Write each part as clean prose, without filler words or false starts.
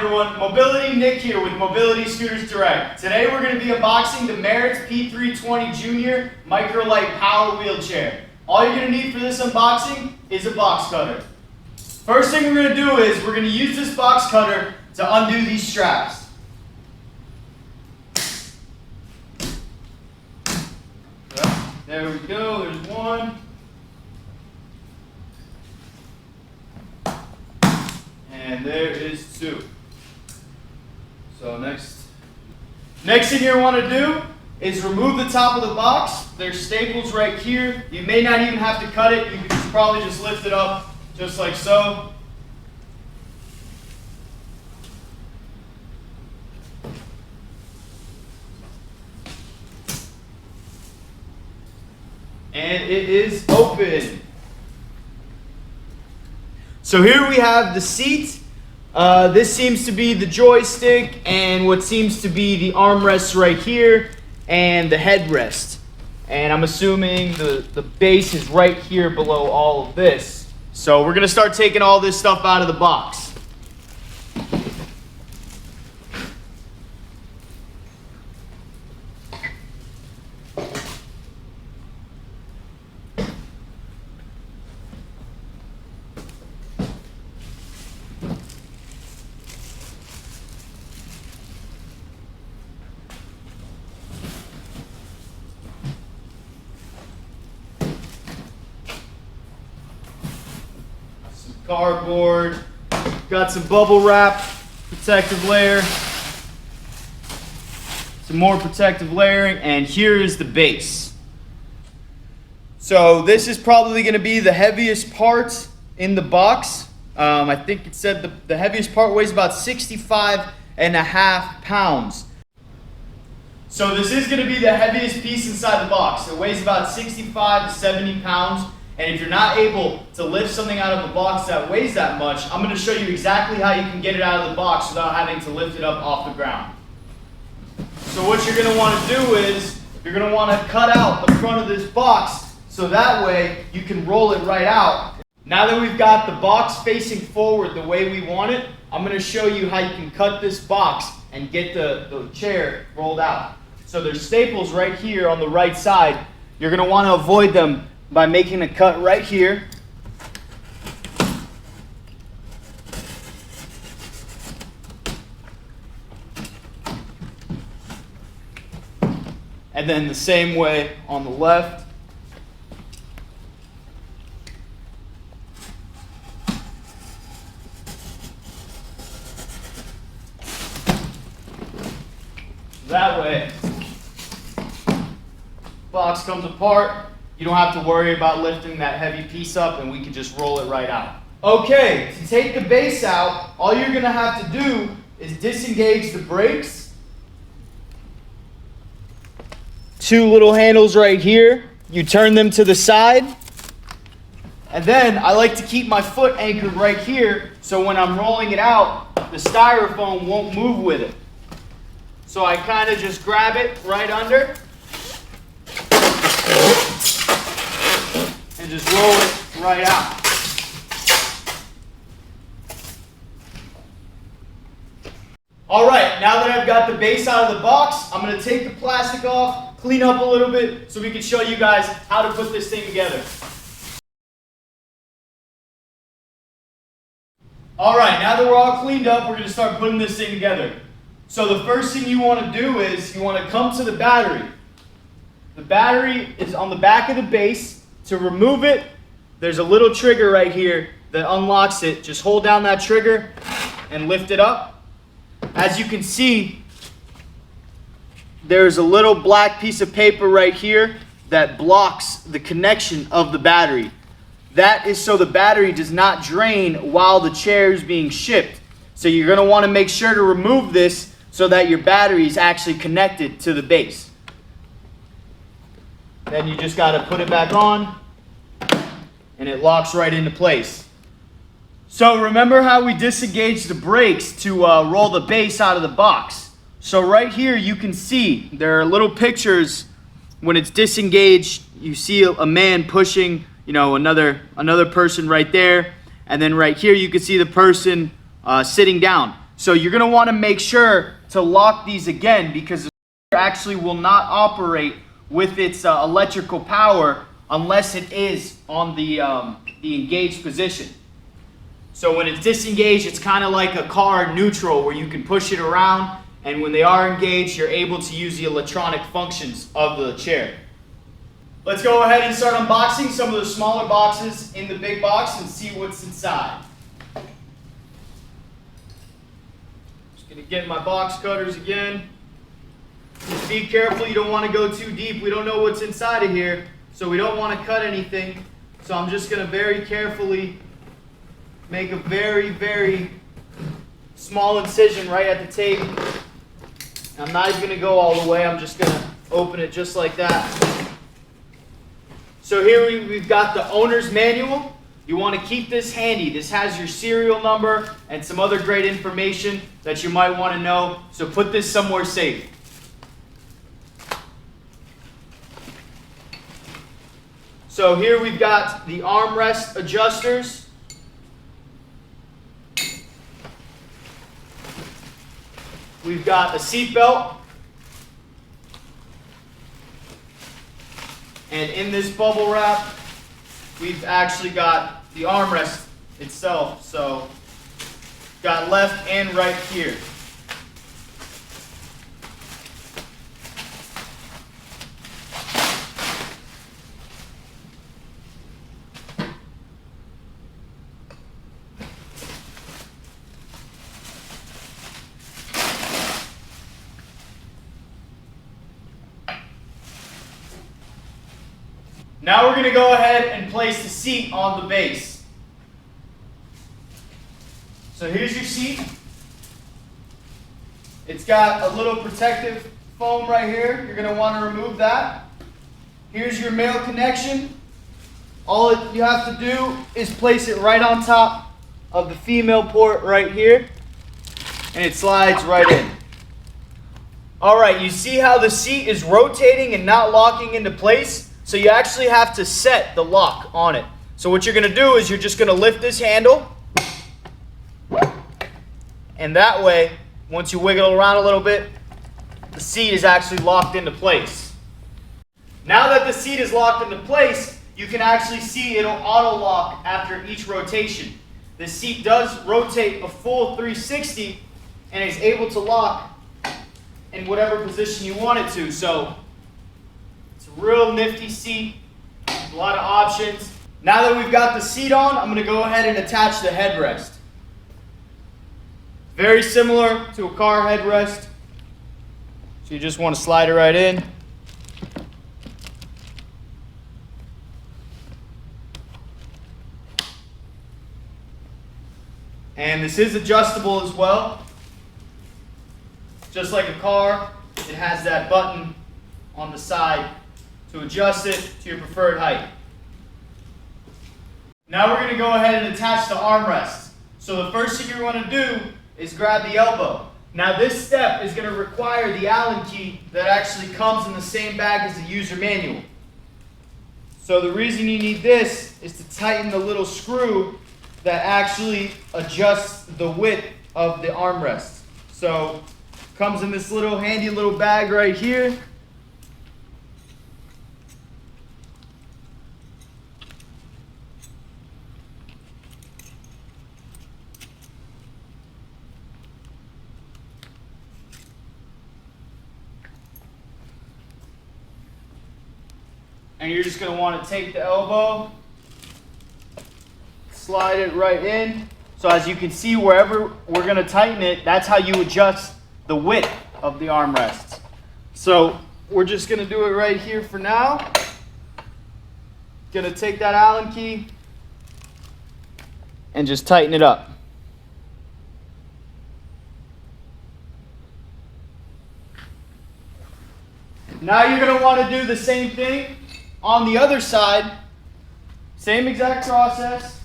everyone, Mobility Nick here with Mobility Scooters Direct. Today we're going to be unboxing the Merit's P320 Junior Micro-Light Power Wheelchair. All you're going to need for this unboxing is a box cutter. First thing we're going to do is we're going to use this box cutter to undo these straps. There we go, there's one. And there is two. So next thing you're going to want to do is remove the top of the box. There's staples right here. You may not even have to cut it. You can probably just lift it up just like so. And it is open. So here we have the seat. This seems to be the joystick, and what seems to be the armrest right here, and the headrest. And I'm assuming the base is right here below all of this. So we're going to start taking all this stuff out of the box. Cardboard, got some bubble wrap, protective layer, some more protective layering, and here is the base. So this is probably going to be the heaviest part in the box. I think it said the heaviest part weighs about 65.5 pounds. So this is going to be the heaviest piece inside the box. It weighs about 65 to 70 pounds. And if you're not able to lift something out of the box that weighs that much, I'm going to show you exactly how you can get it out of the box without having to lift it up off the ground. So what you're going to want to do is, you're going to want to cut out the front of this box so that way you can roll it right out. Now that we've got the box facing forward the way we want it, I'm going to show you how you can cut this box and get the chair rolled out. So there's staples right here on the right side. You're going to want to avoid them by making a cut right here. And then the same way on the left. That way, box comes apart. You don't have to worry about lifting that heavy piece up, and we can just roll it right out. Okay, to take the base out, all you're going to have to do is disengage the brakes. Two little handles right here. You turn them to the side. And then I like to keep my foot anchored right here, so when I'm rolling it out, the styrofoam won't move with it. So I kind of just grab it right under and just roll it right out. All right, now that I've got the base out of the box, I'm going to take the plastic off, clean up a little bit so we can show you guys how to put this thing together. All right, now that we're all cleaned up, we're going to start putting this thing together. So the first thing you want to do is you want to come to the battery. The battery is on the back of the base. To remove it, there's a little trigger right here that unlocks it. Just hold down that trigger and lift it up. As you can see, there's a little black piece of paper right here that blocks the connection of the battery. That is so the battery does not drain while the chair is being shipped. So you're going to want to make sure to remove this so that your battery is actually connected to the base. Then you just got to put it back on, and it locks right into place. So remember how we disengaged the brakes to roll the base out of the box. So right here you can see there are little pictures when it's disengaged. You see a man pushing, another person right there, and then right here you can see the person sitting down. So you're going to want to make sure to lock these again, because the sucker actually will not operate with its electrical power unless it is on the engaged position. So when it's disengaged, it's kind of like a car neutral where you can push it around, and when they are engaged, you're able to use the electronic functions of the chair. Let's go ahead and start unboxing some of the smaller boxes in the big box and see what's inside. Just going to get my box cutters again. Just be careful, you don't want to go too deep. We don't know what's inside of here, so we don't want to cut anything. So I'm just going to very carefully make a very, very small incision right at the tape. I'm not even going to go all the way. I'm just going to open it just like that. So here we've got the owner's manual. You want to keep this handy. This has your serial number and some other great information that you might want to know. So put this somewhere safe. So here we've got the armrest adjusters. We've got a seat belt. And in this bubble wrap, we've actually got the armrest itself. So got left and right here. Now we're going to go ahead and place the seat on the base. So here's your seat. It's got a little protective foam right here. You're going to want to remove that. Here's your male connection. All you have to do is place it right on top of the female port right here, and it slides right in. Alright, you see how the seat is rotating and not locking into place? So you actually have to set the lock on it. So what you're going to do is you're just going to lift this handle. And that way, once you wiggle around a little bit, the seat is actually locked into place. Now that the seat is locked into place, you can actually see it'll auto lock after each rotation. The seat does rotate a full 360 and is able to lock in whatever position you want it to. So it's a real nifty seat, a lot of options. Now that we've got the seat on, I'm going to go ahead and attach the headrest. Very similar to a car headrest. So you just want to slide it right in. And this is adjustable as well. Just like a car, it has that button on the side to adjust it to your preferred height. Now we're going to go ahead and attach the armrest. So the first thing you want to do is grab the elbow. Now this step is going to require the Allen key that actually comes in the same bag as the user manual. So the reason you need this is to tighten the little screw that actually adjusts the width of the armrest. So it comes in this little handy little bag right here. And you're just going to want to take the elbow, slide it right in. So as you can see, wherever we're going to tighten it, that's how you adjust the width of the armrests. So we're just going to do it right here for now. Going to take that Allen key and just tighten it up. Now you're going to want to do the same thing on the other side. Same exact process.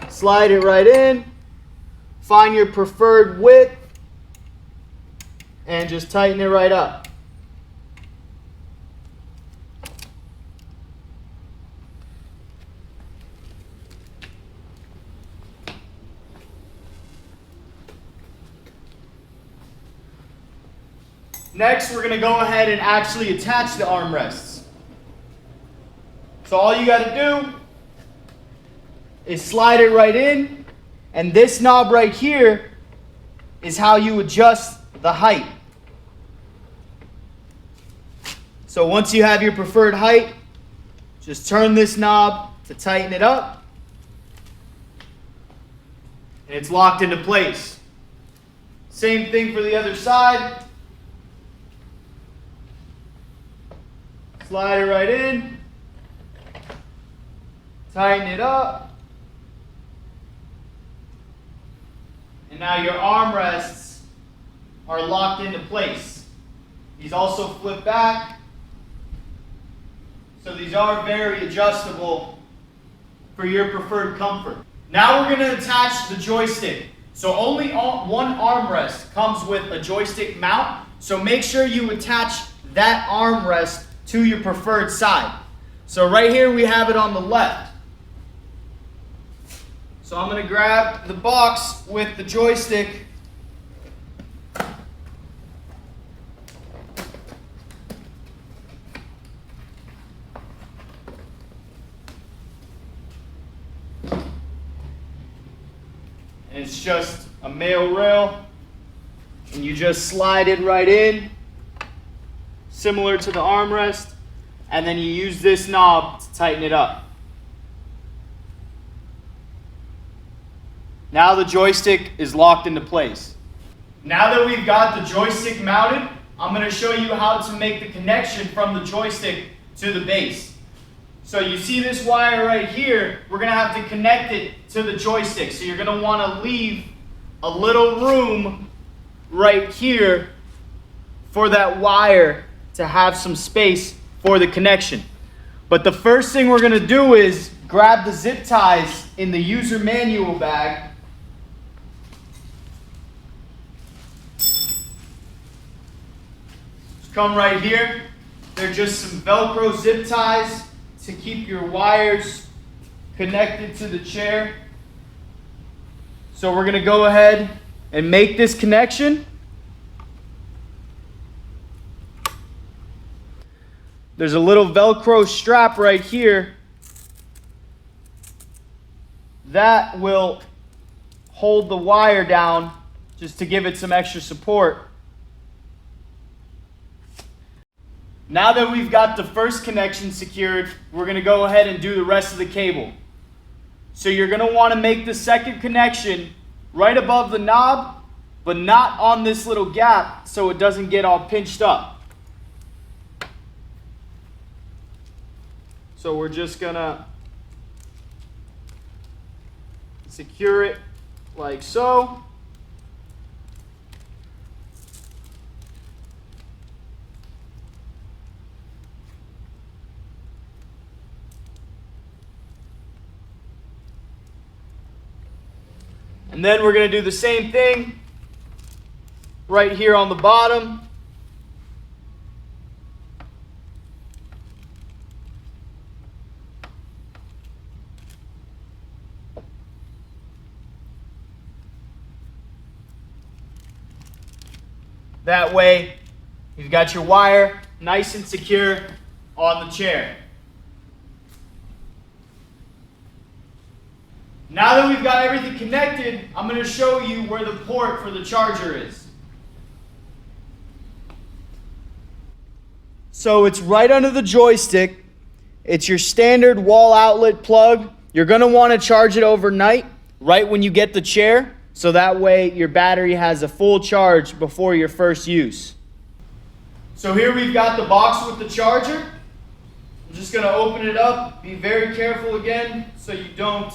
Slide it right in. Find your preferred width and just tighten it right up. Next, we're going to go ahead and actually attach the armrests. So all you got to do is slide it right in, and this knob right here is how you adjust the height. So once you have your preferred height, just turn this knob to tighten it up, and it's locked into place. Same thing for the other side. Slide it right in, tighten it up, and now your armrests are locked into place. These also flip back, so these are very adjustable for your preferred comfort. Now we're going to attach the joystick. So only one armrest comes with a joystick mount, so make sure you attach that armrest to your preferred side. So right here we have it on the left. So I'm going to grab the box with the joystick. And it's just a male rail, and you just slide it right in, similar to the armrest, and then you use this knob to tighten it up. Now the joystick is locked into place. Now that we've got the joystick mounted, I'm going to show you how to make the connection from the joystick to the base. So you see this wire right here, we're going to have to connect it to the joystick. So you're going to want to leave a little room right here for that wire to have some space for the connection. But the first thing we're going to do is grab the zip ties in the user manual bag. Just come right here. They're just some Velcro zip ties to keep your wires connected to the chair. So we're going to go ahead and make this connection. There's a little Velcro strap right here that will hold the wire down just to give it some extra support. Now that we've got the first connection secured, we're going to go ahead and do the rest of the cable. So you're going to want to make the second connection right above the knob, but not on this little gap so it doesn't get all pinched up. So we're just going to secure it like so. And then we're going to do the same thing right here on the bottom. That way, you've got your wire nice and secure on the chair. Now that we've got everything connected, I'm going to show you where the port for the charger is. So it's right under the joystick. It's your standard wall outlet plug. You're going to want to charge it overnight, right when you get the chair, so that way your battery has a full charge before your first use. So here we've got the box with the charger. I'm just going to open it up. Be very careful again so you don't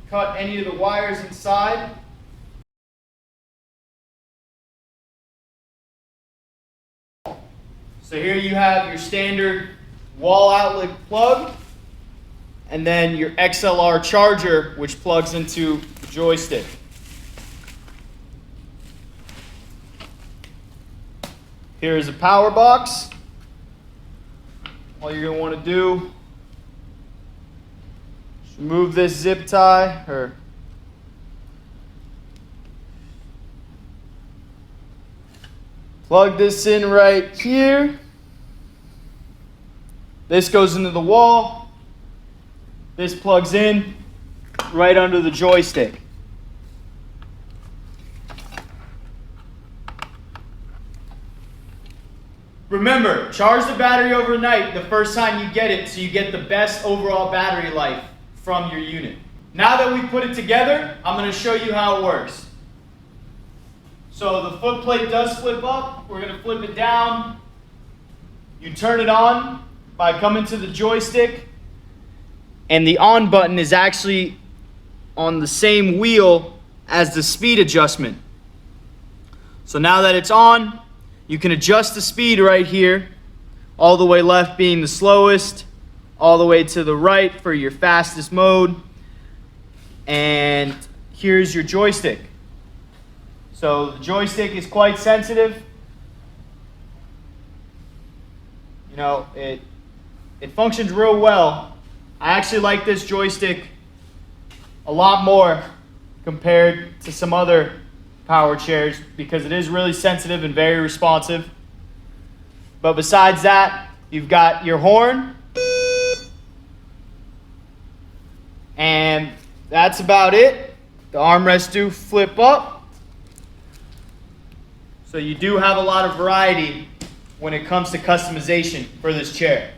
cut any of the wires inside. So here you have your standard wall outlet plug, and then your XLR charger, which plugs into the joystick. Here is a power box. All you're going to want to do is remove this zip tie, Plug this in right here. This goes into the wall. This plugs in right under the joystick. Remember, charge the battery overnight the first time you get it so you get the best overall battery life from your unit. Now that we put it together, I'm going to show you how it works. So the foot plate does flip up. We're going to flip it down. You turn it on by coming to the joystick, and the on button is actually on the same wheel as the speed adjustment. So now that it's on, you can adjust the speed right here, all the way left being the slowest, all the way to the right for your fastest mode. And here's your joystick. So the joystick is quite sensitive. You know, it functions real well. I actually like this joystick a lot more compared to some other power chairs because it is really sensitive and very responsive. But besides that, you've got your horn, and that's about it. The armrests do flip up, so you do have a lot of variety when it comes to customization for this chair.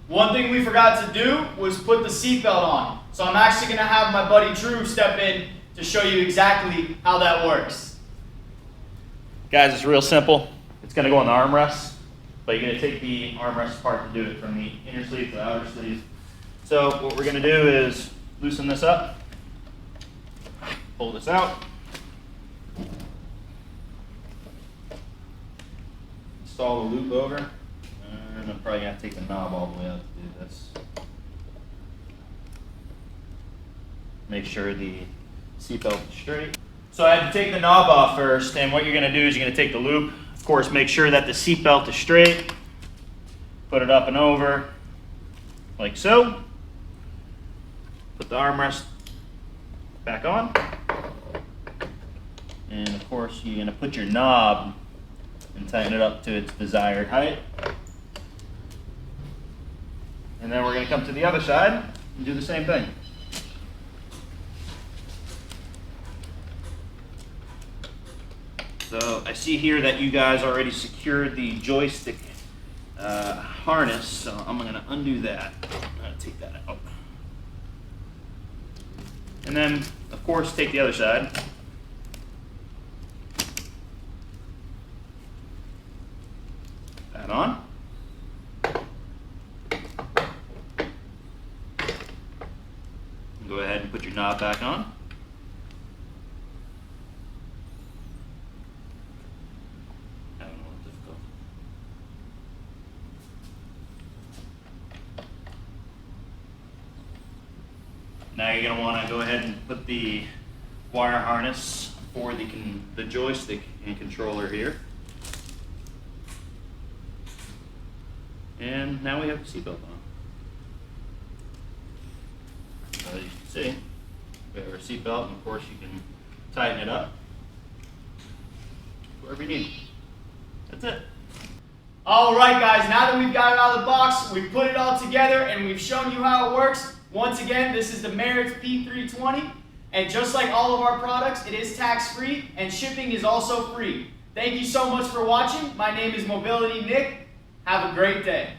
One thing we forgot to do was put the seatbelt on, so I'm actually going to have my buddy Drew step in to show you exactly how that works. Guys, it's real simple. It's going to go on the armrest, but you're going to take the armrest apart to do it from the inner sleeve to the outer sleeve. So what we're going to do is loosen this up, pull this out, install the loop over, and I'm probably going to take the knob all the way out to do this. Make sure the seatbelt is straight. So I had to take the knob off first, and what you're going to do is you're going to take the loop. Of course, make sure that the seatbelt is straight. Put it up and over, like so. Put the armrest back on. And of course, you're going to put your knob and tighten it up to its desired height. And then we're going to come to the other side and do the same thing. So I see here that you guys already secured the joystick harness, so I'm going to undo that. I'm going to take that out. And then, of course, take the other side. That on. Go ahead and put your knob back on. Now you're going to want to go ahead and put the wire harness for the joystick and controller here. And now we have the seatbelt on. As you can see, we have our seatbelt, and of course you can tighten it up wherever you need. That's it. All right, guys, now that we've got it out of the box, we've put it all together and we've shown you how it works. Once again, this is the Merit's P320, and just like all of our products, it is tax-free and shipping is also free. Thank you so much for watching. My name is Mobility Nick. Have a great day.